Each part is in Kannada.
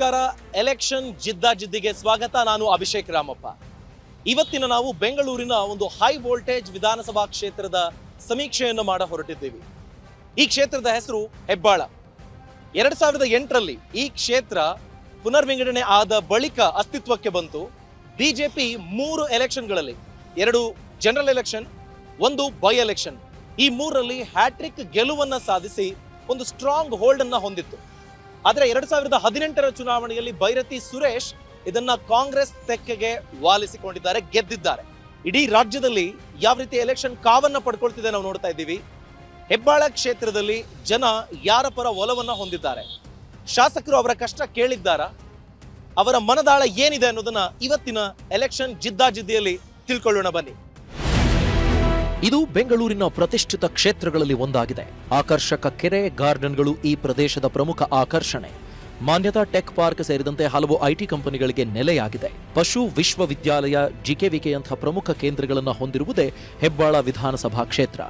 ನಮಸ್ಕಾರ. ಎಲೆಕ್ಷನ್ ಜಿದ್ದಾಜಿದ್ದಿಗೆ ಸ್ವಾಗತ. ನಾನು ಅಭಿಷೇಕ್ ರಾಮಪ್ಪ. ಇವತ್ತಿನ ನಾವು ಬೆಂಗಳೂರಿನ ಒಂದು ಹೈ ವೋಲ್ಟೇಜ್ ವಿಧಾನಸಭಾ ಕ್ಷೇತ್ರದ ಸಮೀಕ್ಷೆಯನ್ನು ಮಾಡ ಹೊರಟಿದ್ದೀವಿ. ಈ ಕ್ಷೇತ್ರದ ಹೆಸರು ಹೆಬ್ಬಾಳ. 2008ರಲ್ಲಿ ಈ ಕ್ಷೇತ್ರ ಪುನರ್ವಿಂಗಡಣೆ ಆದ ಬಳಿಕ ಅಸ್ತಿತ್ವಕ್ಕೆ ಬಂತು. BJP 3 ಎಲೆಕ್ಷನ್ಗಳಲ್ಲಿ, 2 general election, 1 by election, ಈ 3ರಲ್ಲಿ ಹ್ಯಾಟ್ರಿಕ್ ಗೆಲುವನ್ನ ಸಾಧಿಸಿ ಒಂದು ಸ್ಟ್ರಾಂಗ್ ಹೋಲ್ಡ್ ಅನ್ನ ಹೊಂದಿತ್ತು. ಆದರೆ 2018ರ ಚುನಾವಣೆಯಲ್ಲಿ ಬೈರತಿ ಸುರೇಶ್ ಇದನ್ನ ಕಾಂಗ್ರೆಸ್ ತೆಕ್ಕೆಗೆ ವಾಲಿಸಿಕೊಂಡಿದ್ದಾರೆ, ಗೆದ್ದಿದ್ದಾರೆ. ಇಡೀ ರಾಜ್ಯದಲ್ಲಿ ಯಾವ ರೀತಿ ಎಲೆಕ್ಷನ್ ಕಾವನ್ನ ಪಡ್ಕೊಳ್ತಿದೆ ನಾವು ನೋಡ್ತಾ ಇದ್ದೀವಿ. ಹೆಬ್ಬಾಳ ಕ್ಷೇತ್ರದಲ್ಲಿ ಜನ ಯಾರ ಪರ ಒಲವನ್ನ ಹೊಂದಿದ್ದಾರೆ, ಶಾಸಕರು ಅವರ ಕಷ್ಟ ಕೇಳಿದ್ದಾರ, ಅವರ ಮನದಾಳ ಏನಿದೆ ಅನ್ನೋದನ್ನ ಇವತ್ತಿನ ಎಲೆಕ್ಷನ್ ಜಿದ್ದಾಜಿದ್ದಿಯಲ್ಲಿ ತಿಳ್ಕೊಳ್ಳೋಣ ಬನ್ನಿ. ಇದು ಬೆಂಗಳೂರಿನ ಪ್ರತಿಷ್ಠಿತ ಕ್ಷೇತ್ರಗಳಲ್ಲಿ ಒಂದಾಗಿದೆ. ಆಕರ್ಷಕ ಕೆರೆ, ಗಾರ್ಡನ್ಗಳು ಈ ಪ್ರದೇಶದ ಪ್ರಮುಖ ಆಕರ್ಷಣೆ. ಮಾನ್ಯತಾ ಟೆಕ್ ಪಾರ್ಕ್ ಸೇರಿದಂತೆ ಹಲವು ಐಟಿ ಕಂಪನಿಗಳಿಗೆ ನೆಲೆಯಾಗಿದೆ. ಪಶು ವಿಶ್ವವಿದ್ಯಾಲಯ, ಜಿಕೆವಿಕೆಯಂತಹ ಪ್ರಮುಖ ಕೇಂದ್ರಗಳನ್ನು ಹೊಂದಿರುವುದೇ ಹೆಬ್ಬಾಳ ವಿಧಾನಸಭಾ ಕ್ಷೇತ್ರ.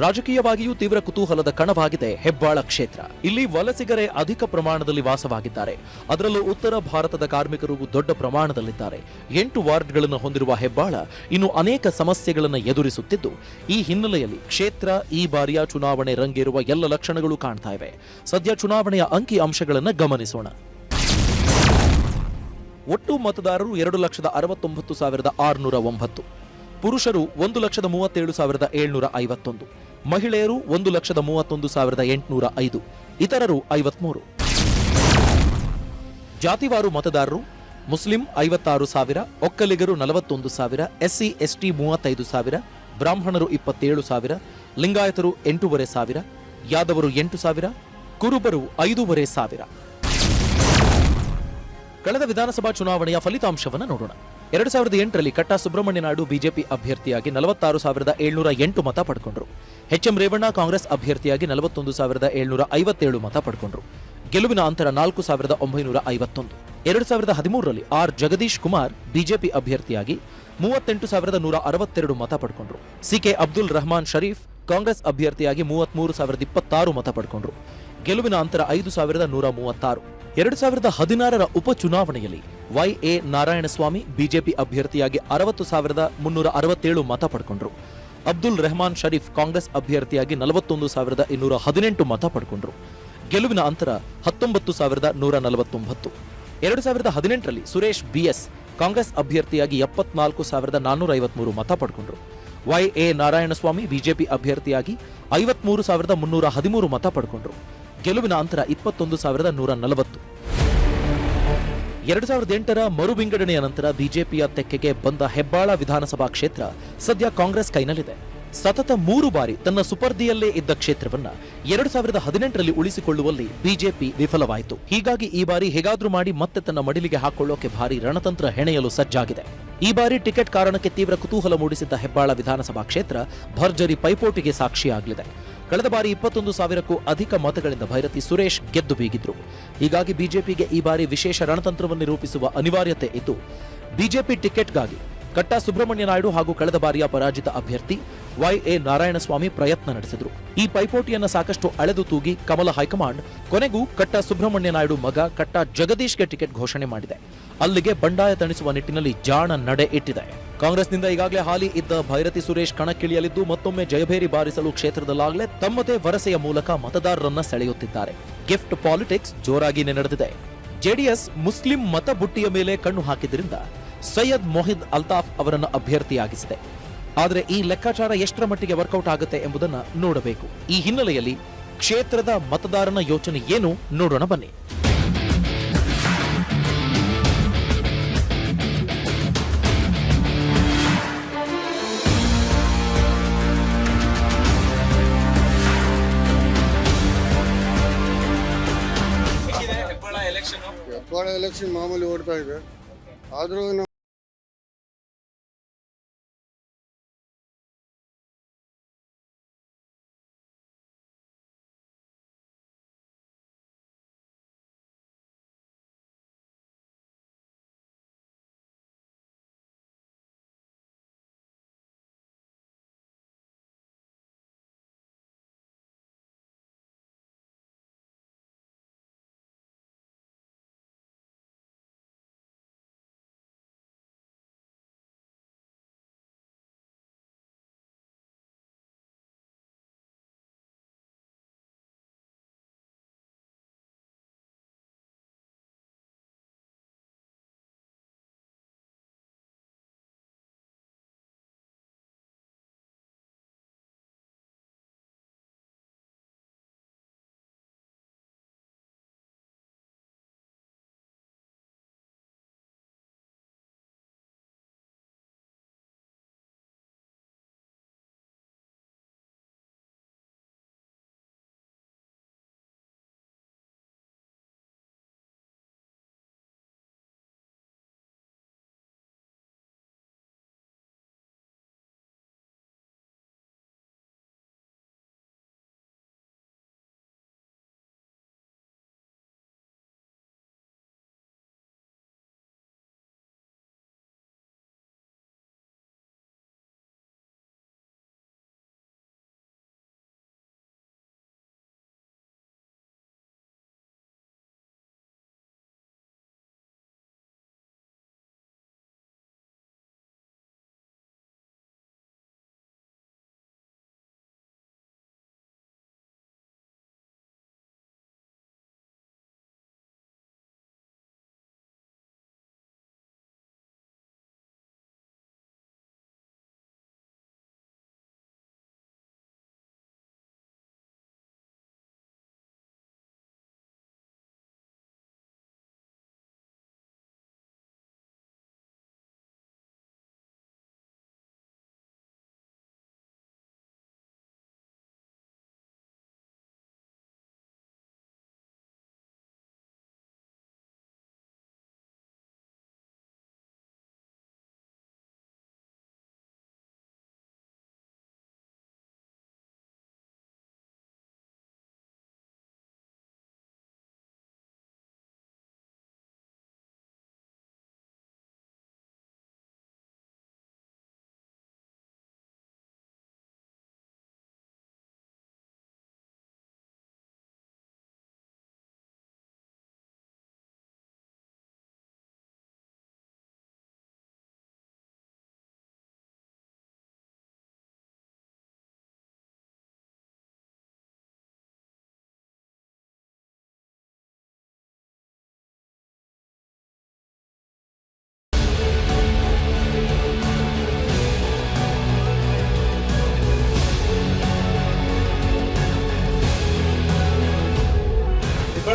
ರಾಜಕೀಯವಾಗಿಯೂ ತೀವ್ರ ಕುತೂಹಲದ ಕಣವಾಗಿದೆ ಹೆಬ್ಬಾಳ ಕ್ಷೇತ್ರ. ಇಲ್ಲಿ ವಲಸಿಗರೇ ಅಧಿಕ ಪ್ರಮಾಣದಲ್ಲಿ ವಾಸವಾಗಿದ್ದಾರೆ. ಅದರಲ್ಲೂ ಉತ್ತರ ಭಾರತದ ಕಾರ್ಮಿಕರು ದೊಡ್ಡ ಪ್ರಮಾಣದಲ್ಲಿದ್ದಾರೆ. 8 ವಾರ್ಡ್ಗಳನ್ನು ಹೊಂದಿರುವ ಹೆಬ್ಬಾಳ ಇನ್ನು ಅನೇಕ ಸಮಸ್ಯೆಗಳನ್ನು ಎದುರಿಸುತ್ತಿದ್ದು, ಈ ಹಿನ್ನೆಲೆಯಲ್ಲಿ ಕ್ಷೇತ್ರ ಈ ಬಾರಿಯ ಚುನಾವಣೆ ರಂಗೇರುವ ಎಲ್ಲ ಲಕ್ಷಣಗಳು ಕಾಣ್ತಾ ಇವೆ. ಸದ್ಯ ಚುನಾವಣೆಯ ಅಂಕಿ ಅಂಶಗಳನ್ನು ಗಮನಿಸೋಣ. ಒಟ್ಟು ಮತದಾರರು 2,69,609. ಪುರುಷರು 1,37,751, ಮಹಿಳೆಯರು 1,31,805, ಇತರರು 53. ಜಾತಿವಾರು ಮತದಾರರು: ಮುಸ್ಲಿಂ 56,000, ಒಕ್ಕಲಿಗರು 41,000, ಎಸ್ಸಿ ಎಸ್ಟಿ 35,000, ಬ್ರಾಹ್ಮಣರು 27,000, ಲಿಂಗಾಯತರು 8,500, ಯಾದವರು 8,000, ಕುರುಬರು 5,500. ಕಳೆದ ವಿಧಾನಸಭಾ ಚುನಾವಣೆಯ ಫಲಿತಾಂಶವನ್ನು ನೋಡೋಣ. 2008ರಲ್ಲಿ ಕಟ್ಟಾ ಸುಬ್ರಹ್ಮಣ್ಯ ನಾಯ್ಡು ಬಿಜೆಪಿ ಅಭ್ಯರ್ಥಿಯಾಗಿ 46,708 ಮತ ಪಡ್ಕೊಂಡ್ರು. ಎಚ್ಎಂ ರೇವಣ್ಣ ಕಾಂಗ್ರೆಸ್ ಅಭ್ಯರ್ಥಿಯಾಗಿ 41,757 ಮತ ಪಡ್ಕೊಂಡ್ರು. ಗೆಲುವಿನ ಅಂತರ 4,951. 2013ರಲ್ಲಿ ಆರ್ ಜಗದೀಶ್ ಕುಮಾರ್ ಬಿಜೆಪಿ ಅಭ್ಯರ್ಥಿಯಾಗಿ 38,162 ಮತ ಪಡ್ಕೊಂಡ್ರು. ಸಿಕೆ ಅಬ್ದುಲ್ ರಹಮಾನ್ ಶರೀಫ್ ಕಾಂಗ್ರೆಸ್ ಅಭ್ಯರ್ಥಿಯಾಗಿ 33,026 ಮತ ಪಡ್ಕೊಂಡ್ರು. ಗೆಲುವಿನ ಅಂತರ 5,136. 2016ರ ಉಪಚುನಾವಣೆಯಲ್ಲಿ ವೈ.ಎ. ನಾರಾಯಣಸ್ವಾಮಿ ಬಿಜೆಪಿ ಅಭ್ಯರ್ಥಿಯಾಗಿ 60,367 ಮತ ಪಡ್ಕೊಂಡ್ರು. ಅಬ್ದುಲ್ ರೆಹಮಾನ್ ಶರೀಫ್ ಕಾಂಗ್ರೆಸ್ ಅಭ್ಯರ್ಥಿಯಾಗಿ 41,218 ಮತ ಪಡ್ಕೊಂಡ್ರು. ಗೆಲುವಿನ ಅಂತರ 19,149. 2018ರಲ್ಲಿ ಸುರೇಶ್ ಬಿಎಸ್ ಕಾಂಗ್ರೆಸ್ ಅಭ್ಯರ್ಥಿಯಾಗಿ 74,453 ಮತ ಪಡ್ಕೊಂಡ್ರು. ವೈ.ಎ. ನಾರಾಯಣಸ್ವಾಮಿ ಬಿಜೆಪಿ ಅಭ್ಯರ್ಥಿಯಾಗಿ 53,313 ಮತ ಪಡ್ಕೊಂಡ್ರು. ಗೆಲುವಿನ ಅಂತರ 21,140. 2008ರ ಮರು ವಿಂಗಡಣೆಯ ನಂತರ ಬಿಜೆಪಿಯ ತೆಕ್ಕೆಗೆ ಬಂದ ಹೆಬ್ಬಾಳ ವಿಧಾನಸಭಾ ಕ್ಷೇತ್ರ ಸದ್ಯ ಕಾಂಗ್ರೆಸ್ ಕೈನಲ್ಲಿದೆ. ಸತತ 3 ಬಾರಿ ತನ್ನ ಸುಪರ್ದಿಯಲ್ಲೇ ಇದ್ದ ಕ್ಷೇತ್ರವನ್ನ 2018ರಲ್ಲಿ ಉಳಿಸಿಕೊಳ್ಳುವಲ್ಲಿ ಬಿಜೆಪಿ ವಿಫಲವಾಯಿತು. ಹೀಗಾಗಿ ಈ ಬಾರಿ ಹೇಗಾದ್ರೂ ಮಾಡಿ ಮತ್ತೆ ತನ್ನ ಮಡಿಲಿಗೆ ಹಾಕೊಳ್ಳೋಕೆ ಭಾರಿ ರಣತಂತ್ರ ಹೆಣೆಯಲು ಸಜ್ಜಾಗಿದೆ. ಈ ಬಾರಿ ಟಿಕೆಟ್ ಕಾರಣಕ್ಕೆ ತೀವ್ರ ಕುತೂಹಲ ಮೂಡಿಸಿದ್ದ ಹೆಬ್ಬಾಳ ವಿಧಾನಸಭಾ ಕ್ಷೇತ್ರ ಭರ್ಜರಿ ಪೈಪೋಟಿಗೆ ಸಾಕ್ಷಿಯಾಗಲಿದೆ. ಕಳೆದ ಬಾರಿ 21,000ಕ್ಕೂ ಅಧಿಕ ಮತಗಳಿಂದ ಭೈರತಿ ಸುರೇಶ್ ಗೆದ್ದು ಬೀಗಿದ್ರು. ಹೀಗಾಗಿ ಬಿಜೆಪಿಗೆ ಈ ಬಾರಿ ವಿಶೇಷ ರಣತಂತ್ರವನ್ನು ರೂಪಿಸುವ ಅನಿವಾರ್ಯತೆ ಇದ್ದು, ಬಿಜೆಪಿ ಟಿಕೆಟ್ಗಾಗಿ ಕಟ್ಟಾ ಸುಬ್ರಹ್ಮಣ್ಯ ನಾಯ್ಡು ಹಾಗೂ ಕಳೆದ ಬಾರಿಯ ಪರಾಜಿತ ಅಭ್ಯರ್ಥಿ ವೈ.ಎ. ನಾರಾಯಣಸ್ವಾಮಿ ಪ್ರಯತ್ನ ನಡೆಸಿದ್ರು. ಈ ಪೈಪೋಟಿಯನ್ನು ಸಾಕಷ್ಟು ಅಳೆದು ತೂಗಿ ಕಮಲ ಹೈಕಮಾಂಡ್ ಕೊನೆಗೂ ಕಟ್ಟಾ ಸುಬ್ರಹ್ಮಣ್ಯ ನಾಯ್ಡು ಮಗ ಕಟ್ಟಾ ಜಗದೀಶ್ಗೆ ಟಿಕೆಟ್ ಘೋಷಣೆ ಮಾಡಿದೆ. ಅಲ್ಲಿಗೆ ಬಂಡಾಯ ತಣಿಸುವ ನಿಟ್ಟಿನಲ್ಲಿ ಜಾಣ ನಡೆ ಇಟ್ಟಿದೆ. ಕಾಂಗ್ರೆಸ್ನಿಂದ ಈಗಾಗಲೇ ಹಾಲಿ ಇದ್ದ ಭೈರತಿ ಸುರೇಶ್ ಕಣಕ್ಕಿಳಿಯಲಿದ್ದು, ಮತ್ತೊಮ್ಮೆ ಜಯಭೇರಿ ಬಾರಿಸಲು ಕ್ಷೇತ್ರದಲ್ಲಾಗಲೇ ತಮ್ಮದೇ ವರಸೆಯ ಮೂಲಕ ಮತದಾರರನ್ನ ಸೆಳೆಯುತ್ತಿದ್ದಾರೆ. ಗಿಫ್ಟ್ ಪಾಲಿಟಿಕ್ಸ್ ಜೋರಾಗಿ ನಡೆದಿದೆ. ಜೆಡಿಎಸ್ ಮುಸ್ಲಿಂ ಮತ ಬುಟ್ಟಿಯ ಮೇಲೆ ಕಣ್ಣು ಹಾಕಿದ್ರಿಂದ ಸೈಯದ್ ಮೊಹಿದ್ ಅಲ್ತಾಫ್ ಅವರನ್ನು ಅಭ್ಯರ್ಥಿಯಾಗಿಸಿದೆ. ಆದರೆ ಈ ಲೆಕ್ಕಾಚಾರ ಎಷ್ಟರ ಮಟ್ಟಿಗೆ ವರ್ಕೌಟ್ ಆಗುತ್ತೆ ಎಂಬುದನ್ನು ನೋಡಬೇಕು. ಈ ಹಿನ್ನೆಲೆಯಲ್ಲಿ ಕ್ಷೇತ್ರದ ಮತದಾರನ ಯೋಚನೆ ಏನು ನೋಡೋಣ ಬನ್ನಿ. ಹೆಬ್ಬಾಳ ಎಲೆಕ್ಷನ್ ಮಾಮೂಲಿ ಓಡ್ತಾ ಇದೆ. ಆದ್ರೂ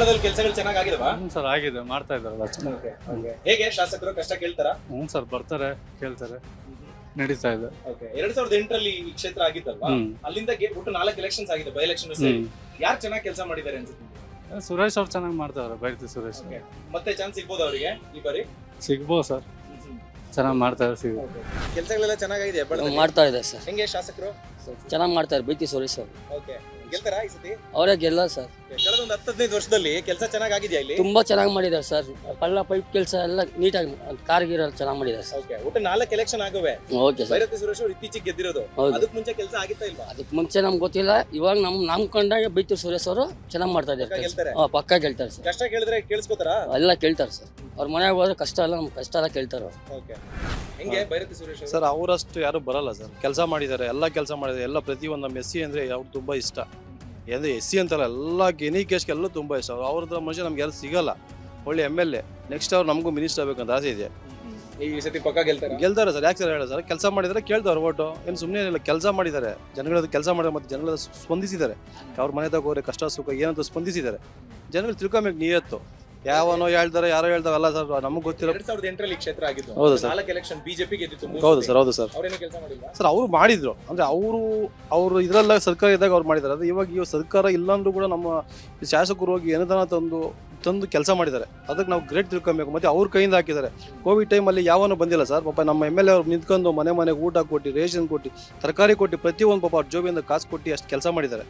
ಹೆಬ್ಬಾಳದಲ್ಲಿ ಕೆಲಸಗಳು ಚೆನ್ನಾಗಿದಾವಾ? ಹ್ಞೂ ಸರ್ ಆಗಿದೆ, ಮಾಡ್ತಾ ಇದ್ದಾರಲ್ಲ ಚೆನ್ನಾಗಿ. ಹೇಗೆ ಶಾಸಕರು ಕಷ್ಟ ಕೇಳ್ತಾರಾ? ಹ್ಞೂ ಸರ್ ಬರ್ತಾರೆ, ಕೇಳ್ತಾರೆ, ನಡೀತಾ ಇದೆ. 2008ರಲ್ಲಿ ಈ ಕ್ಷೇತ್ರ ಆಗಿದ್ದಲ್ವಾ? ಹ್ಮ್. ಅಲ್ಲಿಂದ ಒಟ್ಟು 4 ಎಲೆಕ್ಷನ್ಸ್ ಆಗಿದೆ, ಬೈ ಎಲೆಕ್ಷನ್. ಹ್ಮ್. ಯಾರು ಚೆನ್ನಾಗಿ ಕೆಲಸ ಮಾಡಿದ್ದಾರೆ ಅನ್ಸುತ್ತೆ? ಸುರೇಶ್ ಅವ್ರು ಚೆನ್ನಾಗಿ ಮಾಡ್ತಾವ್ರೆ, ಬೈರತಿ ಸುರೇಶ್. ಮತ್ತೆ ಚಾನ್ಸ್ ಸಿಗ್ಬೋದು ಅವರಿಗೆ ಈ ಬಾರಿ? ಸಿಗ್ಬೋದು ಸರ್, ಚೆನ್ನಾಗಿ ಮಾಡ್ತಾರೆ, ಸಿಗ್ಬೋದು. ಕೆಲಸಗಳೆಲ್ಲ ಚೆನ್ನಾಗಿದೆ ಮಾಡ್ತಾ ಇದೆ ಸರ್, ಹೆಂಗೆ ಶಾಸಕರು? ಚೆನ್ನಾಗಿ ಮಾಡ್ತಾರೆ ಬೈತಿ ಸುರೇಶ್ ಅವರು. ಓಕೆ, ಗೆಲ್ತಾರಾ ಈ ಸತಿ? ಅವರೇ ಗೆಲ್ಲ ಸರ್, ಕಳೆದ ಒಂದು 10-15 ವರ್ಷದಲ್ಲಿ ಕೆಲಸ ಚೆನ್ನಾಗಿದೆಯಾ ಇಲ್ಲಿ? ತುಂಬಾ ಚೆನ್ನಾಗಿ ಮಾಡಿದ್ದಾರೆ ಸರ್. ಪಳ್ಳ ಪೈಪ್ ಕೆಲಸ ಎಲ್ಲ ನೀಟಾಗಿ ಕಾರ್ಗಿರ ಚೆನ್ನಾಗಿ ಮಾಡಿದ್ದಾರೆ ಸರ್. ಓಕೆ, ಒಟ್ಟು 4 ಎಲೆಕ್ಷನ್ ಆಗವೆ. Okay sir. ಬೈರತಿ ಸುರೇಶ್ ಅವರು ಇತ್ತೀಚೆಗೆ ಗೆದ್ದಿರೋದು. ಹೌದು. ಅದಕ್ಕೆ ಮುಂಚೆ ಕೆಲಸ ಆಗಿತ್ತಾ ಇಲ್ವಾ? ಅದಕ್ಕೆ ಮುಂಚೆ ನಮ್ಗೆ ಗೊತ್ತಿಲ್ಲ, ಇವಾಗ ನಮ್ ಕಂಡಾಗ ಬೈತಿ ಸುರೇಶ್ ಅವರು ಚೆನ್ನಾಗಿ ಮಾಡ್ತಾ ಪಕ್ಕ ಇದ್ದಾರೆ. ಗೆಲ್ತಾರೆ? ಪಕ್ಕ ಗೆಲ್ತಾರೆ ಸರ್, ಕಷ್ಟ ಕೇಳಿದ್ರೆ ಕೇಳಿಸ್ಕೋತಾರಾ? ಎಲ್ಲ ಕೇಳ್ತಾರೆ ಸರ್. ಅವ್ರ ಮನೆಯಾಗ ಹೋದ್ರೆ ಕಷ್ಟ ಎಲ್ಲ ನಮ್ ಕಷ್ಟ ಎಲ್ಲ ಕೇಳ್ತಾರೆ ಅವ್ರು. ಓಕೆ, ಹೆಂಗೆ ಬೈರತಿ ಸುರೇಶ್ ಅವರು? ಸರ್ ಅವರಷ್ಟು ಯಾರು ಬರಲ್ಲ ಸರ್, ಕೆಲಸ ಮಾಡಿದ್ದಾರೆ, ಎಲ್ಲ ಕೆಲಸ ಮಾಡಿದ್ದಾರೆ, ಎಲ್ಲ ಪ್ರತಿಯೊಂದು ನಮ್ಮ ಎಸ್ ಸಿ ಅಂದರೆ ಅವ್ರು ತುಂಬ ಇಷ್ಟ. ಅಂದರೆ ಎಸ್ ಸಿ ಅಂತಲ್ಲ, ಎಲ್ಲ ಎನಿ ಕೇಸ್ಗೆ ಎಲ್ಲ ತುಂಬ ಇಷ್ಟ. ಅವ್ರದ್ದು ಮನುಷ್ಯ ನಮ್ಗೆ ಯಾರು ಸಿಗಲ್ಲ. ಒಳ್ಳೆ MLA, ನೆಕ್ಸ್ಟ್ ಅವ್ರು ನಮಗೂ ಮಿನಿಸ್ಟರ್ ಆಗಬೇಕಂತ ಆಸೆ ಇದೆ. ಈ ಸತಿ ಪಕ್ಕ ಗೆಲ್ತಾರೆ? ಗೆಲ್ತಾರೆ ಸರ್, ಯಾಕೆ ಸರ್ ಹೇಳ ಸರ್, ಕೆಲಸ ಮಾಡಿದರೆ ಕೇಳ್ತಾರೆ ಓಟು, ಏನು ಸುಮ್ಮನೆ ಇಲ್ಲ, ಕೆಲಸ ಮಾಡಿದ್ದಾರೆ, ಜನಗಳದ್ದು ಕೆಲಸ ಮಾಡಿದ್ರೆ ಮತ್ತು ಜನಗಳ ಸ್ಪಂದಿಸಿದ್ದಾರೆ. ಅವ್ರ ಮನೆ ತಗೋರೆ ಕಷ್ಟ ಸುಖ ಏನಂತ ಸ್ಪಂದಿಸಿದ್ದಾರೆ. ಜನಗಳು ತಿಳ್ಕೊಬೇಕು ನಿಯತ್ತು. ಯಾವನೋ ಹೇಳ್ತಾರೆ, ಯಾರೋ ಹೇಳ್ತಾರೆ, ಅಲ್ಲ ಸರ್ ನಮಗೆ ಗೊತ್ತಿರೋ. 2008ರಲ್ಲಿ ಈ ಕ್ಷೇತ್ರ ಆಗಿದ್ದು. ಹೌದು ಸರ್. 4 election BJP ಗೆದ್ದಿತ್ತು. ಹೌದು ಸರ್, ಹೌದು ಸರ್. ಅವರೇನು ಕೆಲಸ ಮಾಡಿಲ್ಲ ಸರ್ ಅವರು ಮಾಡಿದ್ರು, ಅಂದರೆ ಅವರು ಇದರೆಲ್ಲ ಸರ್ಕಾರ ಇದ್ದಾಗ ಅವ್ರು ಮಾಡಿದ್ದಾರೆ. ಅದು ಇವಾಗ ಸರ್ಕಾರ ಇಲ್ಲಾಂದ್ರೂ ಕೂಡ ನಮ್ಮ ಶಾಸಕರು ಹೋಗಿ ಅನುದಾನ ತಂದು ಕೆಲಸ ಮಾಡಿದ್ದಾರೆ. ಅದಕ್ಕೆ ನಾವು ಗ್ರೇಟ್ ತಿಳ್ಕೊಬೇಕು. ಮತ್ತು ಅವ್ರ ಕೈಯಿಂದ ಹಾಕಿದ್ದಾರೆ. ಕೋವಿಡ್ ಟೈಮಲ್ಲಿ ಯಾವನೂ ಬಂದಿಲ್ಲ ಸರ್. ಪಾಪ ನಮ್ಮ MLA ಅವ್ರು ನಿಂತ್ಕೊಂಡು ಮನೆಗೆ ಊಟ ಕೊಟ್ಟು, ರೇಷನ್ ಕೊಟ್ಟು, ತರಕಾರಿ ಕೊಟ್ಟು, ಪ್ರತಿಯೊಂದು ಪಾಪ ಅವ್ರ ಜೋಬಿಯಿಂದ ಕಾಸು ಕೊಟ್ಟು ಅಷ್ಟು ಕೆಲಸ ಮಾಡಿದ್ದಾರೆ.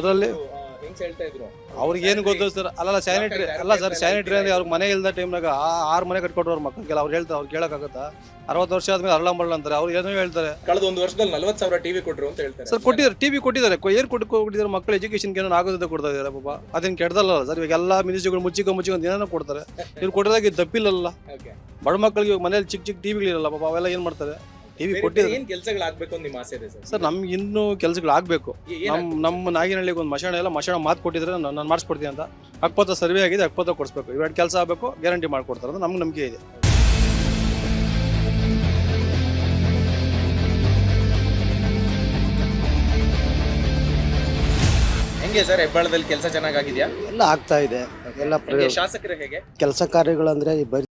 ಅದರಲ್ಲಿ ಹೇಳ್ತಾ ಇದ್ರು ಅವ್ರಿಗೆ ಏನು ಗೊತ್ತು ಸರ್, ಅಲ್ಲ ಸ್ಯಾನಿಟರಿ ಅಲ್ಲ ಸರ್, ಸ್ಯಾನಿಟರಿ ಅಂದ್ರೆ ಅವ್ರಿಗೆ ಮನೆ ಇಲ್ದ ಟೈಮ್ನಾಗ 6 ಮನೆ ಕಟ್ಕೊಟ್ರು ಅವ್ರ ಮಕ್ಕಳಿಗೆಲ್ಲ. ಅವ್ರು ಹೇಳ್ತಾರೆ, ಅವ್ರು ಕೇಳೋಕ್ಕಾಗತ್ತಾ? 60 ವರ್ಷ ಆದ್ಮೇಲೆ ಅರಳ ಅಂತಾರೆ. ಅವ್ರು ಏನೋ ಹೇಳ್ತಾರೆ. ಕಳೆದ ಒಂದು ವರ್ಷದಲ್ಲಿ 40,000 ಟಿವಿ ಕೊಟ್ರು ಅಂತ ಹೇಳ್ತಾರೆ ಸರ್. ಕೊಟ್ಟಿದ್ದಾರೆ, ಟಿವಿ ಕೊಟ್ಟಿದ್ದಾರೆ. ಏನು ಕೊಟ್ಟಿದ್ದಾರೆ? ಮಕ್ಕಳು ಎಜುಕೇಶನ್ಗೆ ಏನೋ ಆಗೋದೇ ಕೊಡ್ತಾ ಇದ್ದಾರೆ ಪಾಪ. ಅದೇನು ಕೆಡ್ದಲ್ಲ ಸರ್. ಇವಾಗ ಎಲ್ಲ ಮಿನಿಸ್ಟ್ರಿಗಳು ಮುಚ್ಚಿಕೊಂಡು ಏನೇನೋ ಕೊಡ್ತಾರೆ. ಇವ್ರು ಕೊಟ್ಟಿದಾಗ ತಪ್ಪಿಲ್ಲಲ್ಲ. ಬಡ ಮಕ್ಕಳಿಗೆ ಮನೇಲಿ ಚಿಕ್ಕ ಟಿವಿಗಳಿರಲ್ಲ ಪಾಪ, ಅವೆಲ್ಲ ಏನು ಮಾಡ್ತಾರೆ? ಟಿವಿ ಕೊಟ್ಟಿದ್ದಾರೆ. ಏನ್ ಕೆಲಸಗಳಾಗಬೇಕು ಅಂತ ನಿಮ್ಮ ಆಸೆ ಇದೆ ಸರ್? ನಮ್ಗೆ ಇನ್ನೂ ಕೆಲಸಗಳಾಗಬೇಕು. ನಮ್ಮ ನಾಗಿನಹಳ್ಳಿಗೆ ಒಂದು ಮಶಾಣ ಮಾತು ಕೊಟ್ಟಿದ್ರೆ ನಾನು ಮಾಡಿಸ್ಕೊಡ್ತೀನಿ ಅಂತ. ಅಕ್ಪತ್ತ ಸರ್ವೆ ಆಗಿದೆ, ಅಕ್ಪತ್ತ ಕೊಡಿಸ್ಬೇಕು. ಇವೆರಡು ಕೆಲಸ ಆಗಬೇಕು, ಗ್ಯಾರಂಟಿ ಮಾಡ್ಕೊಡ್ತಾರೆ ಅಂತ ನಮ್ಗೆ ನಂಬಿಕೆ ಇದೆ. ಹೆಂಗೆ ಸರ್ ಹೆಬ್ಬಾಳದಲ್ಲಿ ಕೆಲಸ ಚೆನ್ನಾಗಿದೆಯಾ? ಎಲ್ಲ ಆಗ್ತಾ ಇದೆ. ಎಲ್ಲ ಶಾಸಕರು ಹೇಗೆ ಕೆಲಸ ಕಾರ್ಯಗಳಂದ್ರೆ ಬರೀ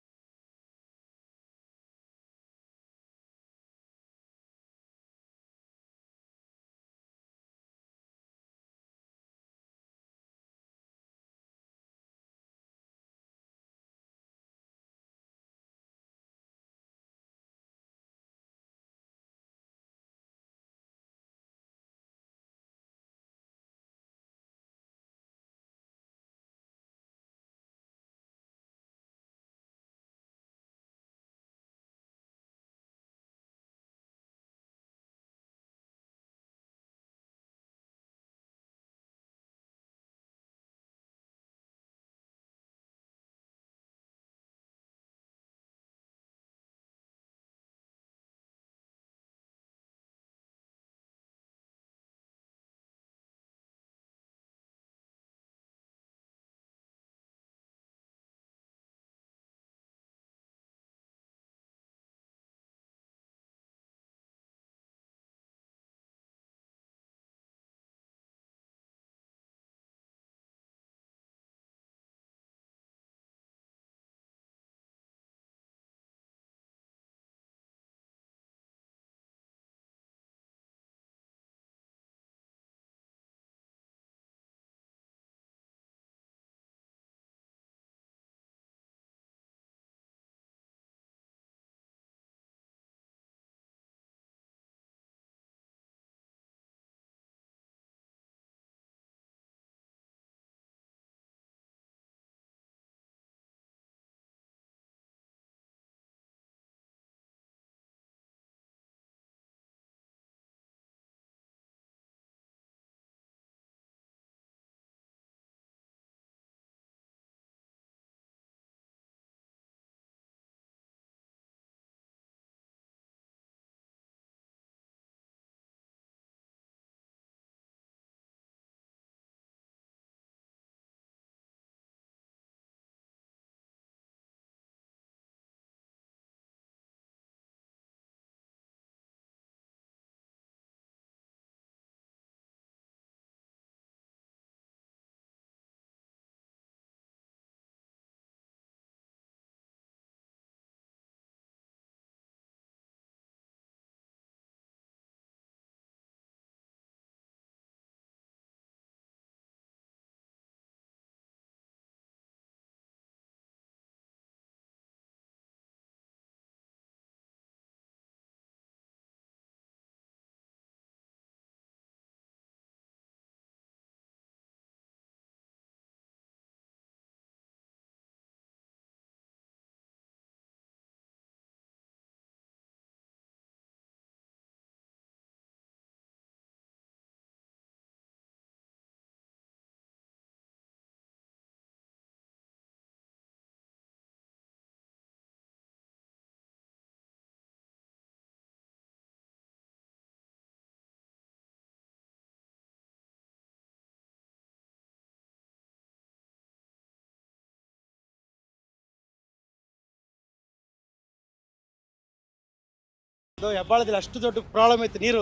ಅದು ಹೆಬ್ಬಾಳದಲ್ಲಿ ಅಷ್ಟು ದೊಡ್ಡ ಪ್ರಾಬ್ಲಮ್ ಇತ್ತು. ನೀರು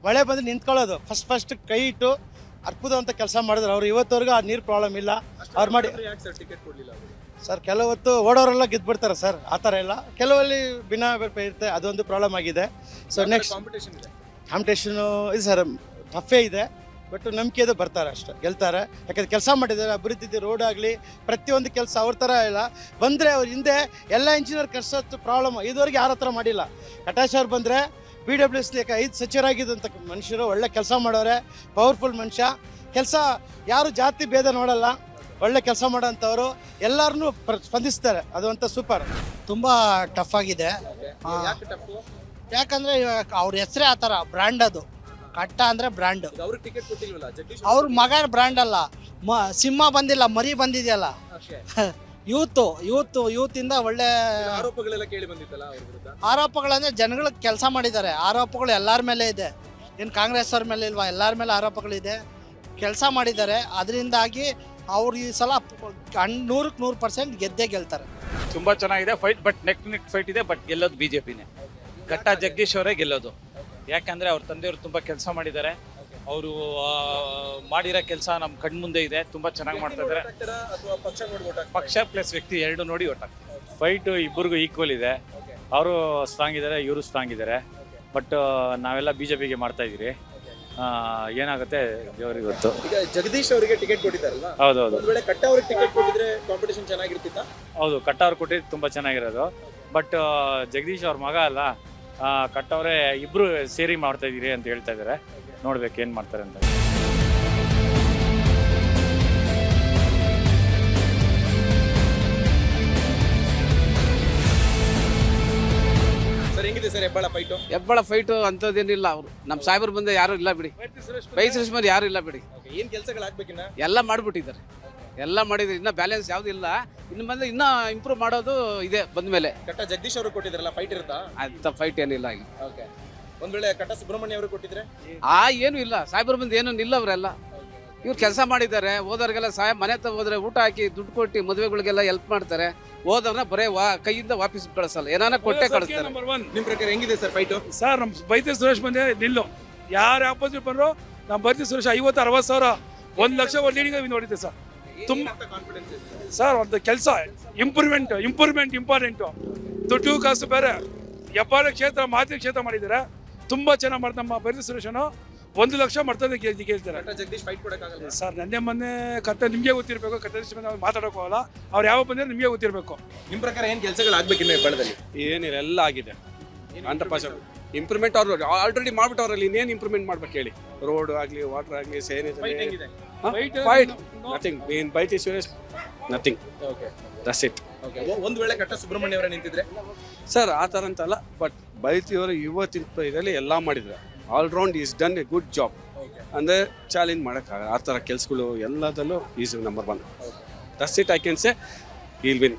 ಮಳೆ ಬಂದರೆ ನಿಂತ್ಕೊಳ್ಳೋದು, ಫಸ್ಟ್ ಕೈ ಇಟ್ಟು ಅದ್ಭುತವಂತ ಕೆಲಸ ಮಾಡಿದ್ರು ಅವ್ರು. ಇವತ್ತವರೆಗೂ ಆ ನೀರು ಪ್ರಾಬ್ಲಮ್ ಇಲ್ಲ ಅವ್ರು ಮಾಡಿ. ಸರ್ ಕೆಲವತ್ತು ಓಡೋರೆಲ್ಲ ಗೆದ್ಬಿಡ್ತಾರೆ ಸರ್, ಆ ಥರ ಇಲ್ಲ. ಕೆಲವಲ್ಲಿ ಭಿನ್ನಾಭಿಪ್ರಾಯ ಇರುತ್ತೆ, ಅದೊಂದು ಪ್ರಾಬ್ಲಮ್ ಆಗಿದೆ. ಸೊ ನೆಕ್ಸ್ಟ್ ಕಾಂಪಿಟೇಷನು ಇದು ಸರ್ ಟಫೇ ಇದೆ, ಬಟ್ ನಂಬಿಕೆ ಇದು ಬರ್ತಾರೆ ಅಷ್ಟೇ, ಗೆಲ್ತಾರೆ. ಯಾಕಂದ್ರೆ ಕೆಲಸ ಮಾಡಿದ್ದಾರೆ, ಅಭಿವೃದ್ಧಿ ರೋಡ್ ಆಗಲಿ ಪ್ರತಿಯೊಂದು ಕೆಲಸ ಅವ್ರ ಥರ ಇಲ್ಲ. ಬಂದರೆ ಅವ್ರ ಹಿಂದೆ ಎಲ್ಲ ಇಂಜಿನಿಯರ್ ಕರ್ಸೋದು ಪ್ರಾಬ್ಲಮ್ ಇದುವರೆಗೆ ಯಾರ ಹತ್ರ ಮಾಡಿಲ್ಲ. ಕಟಾಶ್ ಅವ್ರು ಬಂದರೆ BWS 5 ಸಚಿವರಾಗಿದ್ದಂಥ ಮನುಷ್ಯರು, ಒಳ್ಳೆ ಕೆಲಸ ಮಾಡೋರೆ, ಪವರ್ಫುಲ್ ಮನುಷ್ಯ. ಕೆಲಸ ಯಾರು ಜಾತಿ ಭೇದ ನೋಡಲ್ಲ, ಒಳ್ಳೆ ಕೆಲಸ ಮಾಡೋಂಥವ್ರು, ಎಲ್ಲರನ್ನೂ ಸ್ಪಂದಿಸ್ತಾರೆ. ಅದು ಅಂತ ಸೂಪರ್. ತುಂಬ ಟಫ್ ಆಗಿದೆ. ಯಾಕಂದರೆ ಅವ್ರ ಹೆಸರೇ ಆ ಥರ, ಬ್ರ್ಯಾಂಡ್ ಅದು. ಕಟ್ಟ ಅಂದರೆ ಬ್ರ್ಯಾಂಡ್. ಅವ್ರ ಮಗ ಬ್ರ್ಯಾಂಡ್ ಅಲ್ಲ, ಸಿಂಹ ಬಂದಿಲ್ಲ, ಮರಿ ಬಂದಿದೆಯಲ್ಲ. ಯೂತಿಂದ ಒಳ್ಳೆ ಆರೋಪಗಳೆಲ್ಲ ಕೇಳಿ ಬಂದಿತ್ತಲ್ಲ ಅವ್ರ ವಿರುದ್ಧ. ಆರೋಪಗಳಂದರೆ ಜನಗಳಿಗೆ ಕೆಲಸ ಮಾಡಿದ್ದಾರೆ. ಆರೋಪಗಳು ಎಲ್ಲರ ಮೇಲೆ ಇದೆ, ಏನು ಕಾಂಗ್ರೆಸ್ ಅವ್ರ ಮೇಲೆ ಇಲ್ವಾ, ಎಲ್ಲರ ಮೇಲೆ ಆರೋಪಗಳಿದೆ. ಕೆಲಸ ಮಾಡಿದ್ದಾರೆ, ಅದರಿಂದಾಗಿ ಅವ್ರು ಈ ಸಲ 100% ಗೆದ್ದೇ ಗೆಲ್ತಾರೆ. ತುಂಬ ಚೆನ್ನಾಗಿದೆ ಫೈಟ್, ಬಟ್ ನೆಕ್ ಫೈಟ್ ಇದೆ, ಬಟ್ ಗೆಲ್ಲೋದು BJPನೇ. ಕಟ್ಟ ಜಗದೀಶ್ ಅವರೇ ಗೆಲ್ಲೋದು. ಯಾಕಂದರೆ ಅವ್ರ ತಂದೆಯವರು ತುಂಬ ಕೆಲಸ ಮಾಡಿದ್ದಾರೆ. ಅವರು ಮಾಡಿರೋ ಕೆಲಸ ನಮ್ಮ ಕಣ್ಮುಂದೆ ಇದೆ, ತುಂಬ ಚೆನ್ನಾಗಿ ಮಾಡ್ತಾ ಇದ್ದಾರೆ. ಪಕ್ಷ ಪ್ಲಸ್ ವ್ಯಕ್ತಿ ಎರಡು ನೋಡಿ ಓಟ್ ಹಾಕ್ತಾರೆ. ಫೈಟು ಇಬ್ಬರಿಗೂ ಈಕ್ವಲ್ ಇದೆ. ಅವರು ಸ್ಟ್ರಾಂಗ್ ಇದ್ದಾರೆ, ಇವರು ಸ್ಟ್ರಾಂಗ್ ಇದ್ದಾರೆ. ಬಟ್ ನಾವೆಲ್ಲ BJPಗೆ ಮಾಡ್ತಾ ಇದ್ದೀರಿ. ಏನಾಗುತ್ತೆ ದೇವರಿಗೆ ಗೊತ್ತು. ಈಗ ಜಗದೀಶ್ ಅವರಿಗೆ ಟಿಕೆಟ್ ಕೊಟ್ಟಿದ್ದಾರಲ್ವಾ? ಹೌದೌದು. ಒಂದ್ ವೇಳೆ ಕಟ್ಟ ಅವ್ರಿಗೆ ಟಿಕೆಟ್ ಕೊಟ್ಟಿದ್ರೆ ಕಾಂಪಿಟೇಷನ್ ಚೆನ್ನಾಗಿರ್ತಿತ್ತ? ಹೌದು, ಕಟ್ಟ ಅವ್ರು ಕೊಟ್ಟಿದ್ದು ತುಂಬ ಚೆನ್ನಾಗಿರೋದು. ಬಟ್ ಜಗದೀಶ್ ಅವ್ರ ಮಗ ಅಲ್ಲ, ಕಟ್ಟವರೇ ಇಬ್ಬರು ಸೇರಿ ಮಾಡ್ತಾ ಇದ್ದೀರಿ ಅಂತ ಹೇಳ್ತಾ ಇದ್ದಾರೆ. ನೋಡ್ಬೇಕು ಏನು ಮಾಡ್ತಾರೆ ಅಂತ. ಸರ್ ಹೆಂಗಿದೆ sir Hebbal fight? Hebbal fight ಅಂಥದ್ದೇನಿಲ್ಲ. ಅವರು ನಮ್ಮ ಸಾಹೇಬರು ಬಂದು ಯಾರು ಇಲ್ಲ ಬಿಡಿ, ಬೈ ಸುರೇಶ್ ಯಾರು ಇಲ್ಲ ಬಿಡಿ. ಏನ್ ಕೆಲಸಗಳಾಗಬೇಕಿನ್ನ? ಎಲ್ಲ ಮಾಡಿಬಿಟ್ಟಿದ್ದಾರೆ, ಎಲ್ಲ ಮಾಡಿದ್ರು. ಇನ್ನೂ ಬ್ಯಾಲೆನ್ಸ್ ಯಾವ್ದು ಇಲ್ಲ. ಇನ್ನು ಬಂದು ಇನ್ನೂ ಇಂಪ್ರೂವ್ ಮಾಡೋದು ಇದೆ ಬಂದ ಮೇಲೆ. ಕಟ್ಟ ಜಗದೀಶ್ ಅವರು ಕೊಟ್ಟಿದ್ರಲ್ಲ, ಫೈಟ್ ಇರುತ್ತಾ? ಅಂತ ಫೈಟ್ ಏನಿಲ್ಲ ಈಗ. ಓಕೆ. ಒಂದ್ ವೇಳೆ ಕಟ್ಟ ಸುಬ್ರಹ್ಮಣ್ಯ ಅವರು ಕೊಟ್ಟಿದ್ರೆ? ಏನು ಇಲ್ಲ, ಸಾಹೇಬರು ಬಂದು ಏನೂ ಇಲ್ಲ. ಅವರೆಲ್ಲ ಇವ್ರು ಕೆಲಸ ಮಾಡಿದ್ದಾರೆ. ಹೋದವ್ರಿಗೆಲ್ಲ ಸಹಾಯ, ಮನೆ ಹತ್ರ ಹೋದ್ರೆ ಊಟ ಹಾಕಿ ದುಡ್ಡು ಕೊಟ್ಟು ಮದುವೆಗಳಿಗೆಲ್ಲ ಹೆಲ್ಪ್ ಮಾಡ್ತಾರೆ. ಹೋದವ್ರನ್ನ ಬರೇ ಕೈಯಿಂದ ವಾಪಸ್ ಕಳಿಸಲ್ಲ, ಏನಾನ ಕೊಟ್ಟೆ ಕಳಿಸ್ತಾರೆ. ನಿಮ್ ಪ್ರಕಾರ ಹೆಂಗಿದೆ ಸರ್ ಫೈಟು? ಸರ್ ನಮ್ಮ ಬೈತಿ ಸುರೇಶ್ ಬಂದೆ ನಿಲ್ಲು, ಯಾರು ಆಪೋಸಿಟ್ ಬಂದ್ರು ನಮ್ಮ ಬೈತಿ ಸುರೇಶ್ 50-60 ಸಾವಿರ 1 ಲಕ್ಷ ಲೀಡಿಂಗ್ ನೋಡಿದ್ದೆ ಸರ್. ತುಂಬ ಸರ್ ಒಂದು ಕೆಲಸ ಇಂಪ್ರೂವ್ಮೆಂಟ್ ಇಂಪಾರ್ಟೆಂಟು. ದುಡ್ಡು ಕಾಸು ಬೇರೆ. ಹೆಬ್ಬಾಳ ಕ್ಷೇತ್ರ ಮಾತಿನ ಕ್ಷೇತ್ರ ಮಾಡಿದ್ದಾರೆ, ತುಂಬ ಚೆನ್ನಾಗಿ ಮಾಡ್ತಾರೆ. ನಮ್ಮ ಬೈತಿ ಸುರೇಶನು 1 ಲಕ್ಷ ಮಾಡ್ತಾರೆ ಗೆಲ್ತಾರೆ. ಜಗದೀಶ್ ಫೈಟ್ ಕೊಡಕ್ಕಾಗಲ್ಲ ಸರ್. ಮೊನ್ನೆ ಕತ್ತೆ ನಿಮಗೆ ಗೊತ್ತಿರಬೇಕು, ಕತ್ತೆ ನಾವು ಮಾತಾಡೋಕ್ಕೋಗಲ್ಲ. ಅವ್ರು ಯಾವ ಬಂದ್ರೆ ನಿಮಗೆ ಗೊತ್ತಿರಬೇಕು. ನಿಮ್ ಪ್ರಕಾರ ಏನ್ ಕೆಲಸಗಳಾಗಬೇಕು ಇನ್ನು ಹೆಬ್ಬಾಳದಲ್ಲಿ? ಏನಿಲ್ಲ, ಎಲ್ಲ ಆಗಿದೆ 100%. ಇಂಪ್ರೂವ್ಮೆಂಟ್ ಅವ್ರು ಆಲ್ರೆಡಿ ಮಾಡ್ಬಿಟ್ಟವ್ರಲ್ಲಿ, ಇನ್ನೇನು ಇಂಪ್ರೂವ್ಮೆಂಟ್ ಮಾಡ್ಬೇಕು ಹೇಳಿ. ರೋಡ್ ಆಗಲಿ, ವಾಟರ್ ಆಗಲಿ, fight nothing. In Byrathi Suresh nothing. That's it. ಒಂದ್ ವೇಳೆ ಕಟ್ಟ ಸುಬ್ರಹ್ಮಣ್ಯ ಅವರ ನಿಂತಿದ್ರೆ? ಸರ್ ಆ ಥರ ಅಂತಲ್ಲ, ಬಟ್ ಬೈತಿಯವರು ಇವತ್ತಿನ ಇದರಲ್ಲಿ ಎಲ್ಲ ಮಾಡಿದ್ರು. All round is done a good job. ಅಂದರೆ ಚಾಲೆಂಜ್ ಮಾಡೋಕ್ಕಾಗಲ್ಲ ಆ ಥರ ಕೆಲಸಗಳು ಎಲ್ಲದಲ್ಲೂ is number 1. That's it. I can say will win.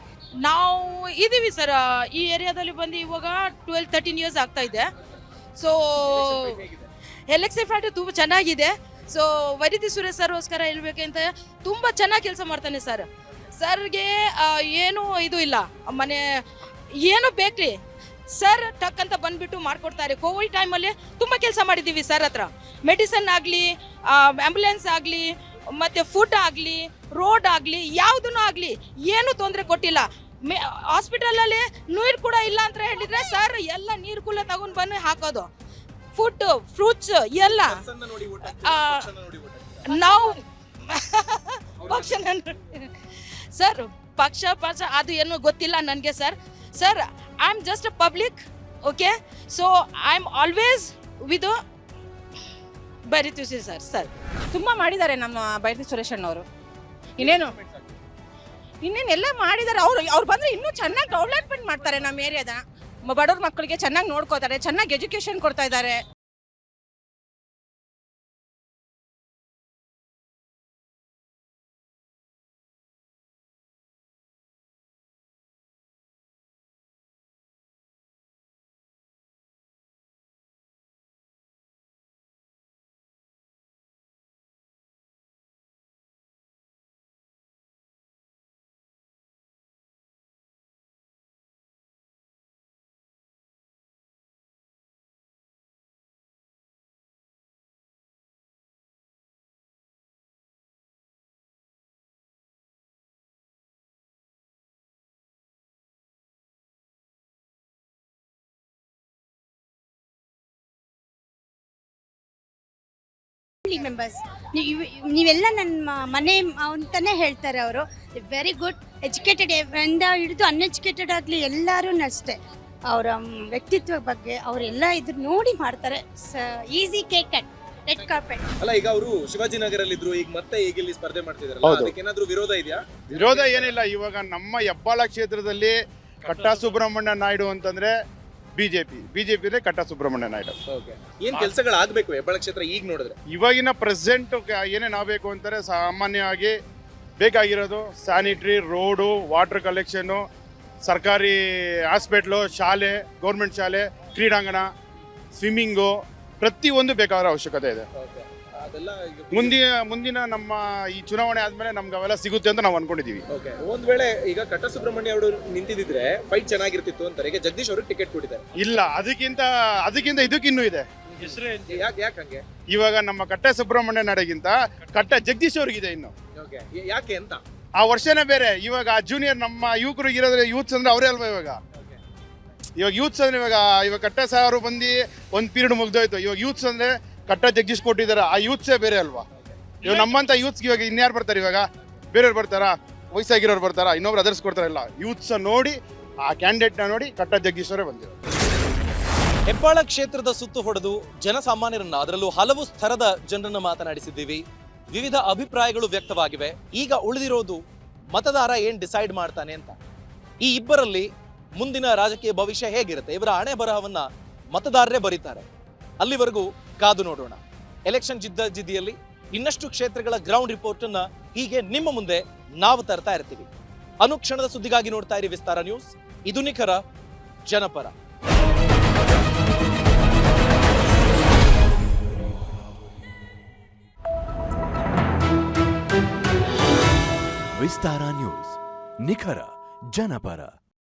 ನಾವು ಇದೀವಿ ಸರ್ ಈ ಏರಿಯಾದಲ್ಲಿ ಬಂದು ಇವಾಗ 12-13 ಇಯರ್ಸ್ ಆಗ್ತಾ ಇದೆ. ಸೊ ಎಲೆಕ್ಷನ್ ಫೈಟ್ ತುಂಬ ಚೆನ್ನಾಗಿದೆ. ಸೊ ವೈದ್ಯ ಸುರೇಶ್ ಸರ್ಗೋಸ್ಕರ ಹೇಳ್ಬೇಕಂತ ತುಂಬ ಚೆನ್ನಾಗಿ ಕೆಲಸ ಮಾಡ್ತಾನೆ ಸರ್. ಸರ್ಗೆ ಏನು ಇದು ಇಲ್ಲ, ಮನೆ ಏನು ಬೇಕ್ರಿ ಸರ್ ಟಕ್ ಅಂತ ಬಂದ್ಬಿಟ್ಟು ಮಾಡ್ಕೊಡ್ತಾರೆ. ಕೋವಿಡ್ ಟೈಮಲ್ಲಿ ತುಂಬ ಕೆಲಸ ಮಾಡಿದ್ದೀವಿ ಸರ್ ಹತ್ರ. ಮೆಡಿಸನ್ ಆಗಲಿ, ಆ್ಯಂಬುಲೆನ್ಸ್ ಆಗಲಿ, ಮತ್ತು ಫುಡ್ ಆಗಲಿ, ರೋಡ್ ಆಗಲಿ, ಯಾವುದೂ ಆಗಲಿ ಏನು ತೊಂದರೆ ಕೊಟ್ಟಿಲ್ಲ. ಹಾಸ್ಪಿಟಲಲ್ಲಿ ನೀರು ಕೂಡ ಇಲ್ಲ ಅಂತ ಹೇಳಿದರೆ ಸರ್ ಎಲ್ಲ ನೀರು ಕೂಡ ತಗೊಂಡು ಬಂದು ಹಾಕೋದು. ಫುಡ್, ಫ್ರೂಟ್ಸ್ ಎಲ್ಲ ನಾವು ಸರ್ ಪಕ್ಷ ಅದು ಏನು ಗೊತ್ತಿಲ್ಲ ನನಗೆ sir. Sir I am just a public, okay. So I am always with Byrathi sir. Sir ತುಂಬ ಮಾಡಿದ್ದಾರೆ ನಮ್ಮ ಬೈರತಿ ಸುರೇಶ್ ಅಣ್ಣವರು. ಇನ್ನೇನೆಲ್ಲ ಮಾಡಿದ್ದಾರೆ. ಅವ್ರು ಬಂದರೆ ಇನ್ನೂ ಚೆನ್ನಾಗಿ ಡೆವಲಪ್ಮೆಂಟ್ ಮಾಡ್ತಾರೆ. ನಮ್ಮ ಏರಿಯಾದ ಬಡವ್ರ ಮಕ್ಕಳಿಗೆ ಚೆನ್ನಾಗಿ ನೋಡ್ಕೋತಾರೆ, ಚೆನ್ನಾಗಿ ಎಜುಕೇಷನ್ ಕೊಡ್ತಾ ಇದ್ದಾರೆ. Family members. ನೀವೆಲ್ಲ ನನ್ನ ಮನೆ ಅಂತಾನೆ ಹೇಳ್ತಾರೆ ಅವರು. ವೆರಿ ಗುಡ್, ಎಜುಕೇಟೆಡ್ ಇಂದ ಹಿಡಿದು ಅನ್ಎಜುಕೇಟೆಡ್ ಆಗಲಿ ಎಲ್ಲರೂ ಅಷ್ಟೇ. ಅವರ ವ್ಯಕ್ತಿತ್ವ ಬಗ್ಗೆ ಅವರೆಲ್ಲ ಇದ್ರ ನೋಡಿ ಮಾಡ್ತಾರೆ. Easy cake cut, red carpet. ಅಲ್ಲ, ಈಗ ಅವರು ಶಿವಾಜಿನಗರಲ್ಲಿ ಇದ್ರು, ಈಗ ಮತ್ತೆ ಈಗ ಇಲ್ಲಿ ಸ್ಪರ್ಧೆ ಮಾಡ್ತಿದಾರಲ್ಲ, ಹೌದು. ಅದಕ್ಕೇನಾದ್ರೂ ವಿರೋಧ ಇದೆಯಾ? ವಿರೋಧ ಏನಿಲ್ಲ. ಇವಾಗ ನಮ್ಮ ಹೆಬ್ಬಾಳ ಕ್ಷೇತ್ರದಲ್ಲಿ ಕಟ್ಟಾ ಸುಬ್ರಹ್ಮಣ್ಯ ನಾಯ್ಡು ಅಂತಂದ್ರೆ ಬಿಜೆಪಿ ಕಟ್ಟಾ ಸುಬ್ರಹ್ಮಣ್ಯ ನಾಯ್ಡು. ಏನ್ ಕೆಲಸಗಳಾಗಬೇಕು ಹೆಬ್ಬಾಳ ಕ್ಷೇತ್ರ ಈಗ ನೋಡಿದ್ರೆ? ಇವಾಗಿನ ಪ್ರೆಸೆಂಟ್ ಏನೇನು ಆಗಬೇಕು ಅಂತಾರೆ, ಸಾಮಾನ್ಯವಾಗಿ ಬೇಕಾಗಿರೋದು ಸ್ಯಾನಿಟರಿ, ರೋಡು, ವಾಟರ್ ಕಲೆಕ್ಷನ್ನು, ಸರ್ಕಾರಿ ಹಾಸ್ಪಿಟ್ಲು, ಶಾಲೆ, ಗೌರ್ಮೆಂಟ್ ಶಾಲೆ, ಕ್ರೀಡಾಂಗಣ, ಸ್ವಿಮ್ಮಿಂಗು, ಪ್ರತಿಯೊಂದು ಬೇಕಾದ ಅವಶ್ಯಕತೆ ಇದೆ. ಮುಂದಿನ ನಮ್ಮ ಈ ಚುನಾವಣೆ ಆದ್ಮೇಲೆ ನಮ್ಗೆ ಅವೆಲ್ಲ ಸಿಗುತ್ತೆ ಅಂತ ನಾವು ಅನ್ಕೊಂಡಿದೀವಿ. ಒಂದ್ ವೇಳೆ ಈಗ ಕಟ್ಟ ಸುಬ್ರಹ್ಮಣ್ಯ ಅವರು ನಿಂತಿದ್ರೆ ಫೈಟ್ ಚೆನ್ನಾಗಿರ್ತಿತ್ತು ಅಂತಾರೆ. ಈಗ ಜಗದೀಶ್ ಅವರು ಟಿಕೆಟ್ ಕೊಟ್ಟಿದ್ದಾರೆ. ಇಲ್ಲ, ಅದಕ್ಕಿಂತ ಇದಕ್ಕಿನ್ನೂ ಇದೆ. ಯಾಕೆ? ಇವಾಗ ನಮ್ಮ ಕಟ್ಟ ಸುಬ್ರಹ್ಮಣ್ಯ ನಾಡಿಗಿಂತ ಕಟ್ಟ ಜಗದೀಶ್ ಅವ್ರಿಗಿದೆ ಇನ್ನು. ಯಾಕೆ ಅಂತ ಆ ವರ್ಷನೇ ಬೇರೆ. ಇವಾಗ ಜೂನಿಯರ್ ನಮ್ಮ ಯುವಕರಿಗೆ ಇರೋದ್ರೆ ಯೂತ್ಸ್ ಅಂದ್ರೆ ಅವರೇ ಅಲ್ವಾ ಇವಾಗ ಯೂತ್ಸ್ ಅಂದ್ರೆ ಇವಾಗ ಕಟ್ಟ ಸಾರು ಬಂದು ಒಂದು ಪೀರಿಯಡ್ ಮುಗ್ದೋಯ್ತು. ಇವಾಗ ಯೂತ್ಸ್ ಅಂದ್ರೆ ಕಟ್ಟ ಜಗದೀಶ್ ಕೊಟ್ಟಿದ್ದಾರೆ. ಆ ಯೂತ್ಸೇ ಬೇರೆ ಅಲ್ವಾ? ಇವಾಗ ನಮ್ಮಂತ ಯೂತ್ಸ್ ಇವಾಗ ಇನ್ಯಾರು ಬರ್ತಾರೆ? ಇವಾಗ ಬೇರೆಯವ್ರು ಬರ್ತಾರಾ? ವಯಸ್ಸಾಗಿರೋರು ಬರ್ತಾರಾ? ಇನ್ನೊಬ್ರು ಅದರ್ಸ್ ಕೊಡ್ತಾರಲ್ಲ. ಯೂತ್ಸ್ ನೋಡಿ, ಆ ಕ್ಯಾಂಡಿಡೇಟ್ನ ನೋಡಿ ಕಟ್ಟ ಜಗದೀಶ್ವರೇ ಬಂದಿರೋದು. ಹೆಬ್ಬಾಳ ಕ್ಷೇತ್ರದ ಸುತ್ತು ಹೊಡೆದು ಜನಸಾಮಾನ್ಯರನ್ನ, ಅದರಲ್ಲೂ ಹಲವು ಸ್ತರದ ಜನರನ್ನ ಮಾತನಾಡಿಸಿದ್ದೀವಿ. ವಿವಿಧ ಅಭಿಪ್ರಾಯಗಳು ವ್ಯಕ್ತವಾಗಿವೆ. ಈಗ ಉಳಿದಿರೋದು ಮತದಾರ ಏನ್ ಡಿಸೈಡ್ ಮಾಡ್ತಾನೆ ಅಂತ. ಈ ಇಬ್ಬರಲ್ಲಿ ಮುಂದಿನ ರಾಜಕೀಯ ಭವಿಷ್ಯ ಹೇಗಿರುತ್ತೆ, ಇವರ ಹಣೆ ಬರಹವನ್ನ ಮತದಾರರೇ ಬರೀತಾರೆ. ಅಲ್ಲಿವರೆಗೂ ಕಾದು ನೋಡೋಣ. ಎಲೆಕ್ಷನ್ ಜಿದ್ದಿಯಲ್ಲಿ ಇನ್ನಷ್ಟು ಕ್ಷೇತ್ರಗಳ ಗ್ರೌಂಡ್ ರಿಪೋರ್ಟ್ ಅನ್ನ ಹೀಗೆ ನಿಮ್ಮ ಮುಂದೆ ನಾವು ತರ್ತಾ ಇರ್ತೀವಿ. ಅನುಕ್ಷಣದ ಸುದ್ದಿಗಾಗಿ ನೋಡ್ತಾ ಇರಿ ವಿಸ್ತಾರ ನ್ಯೂಸ್. ಇದು ನಿಖರ, ಜನಪರ. ವಿಸ್ತಾರ ನ್ಯೂಸ್, ನಿಖರ, ಜನಪರ.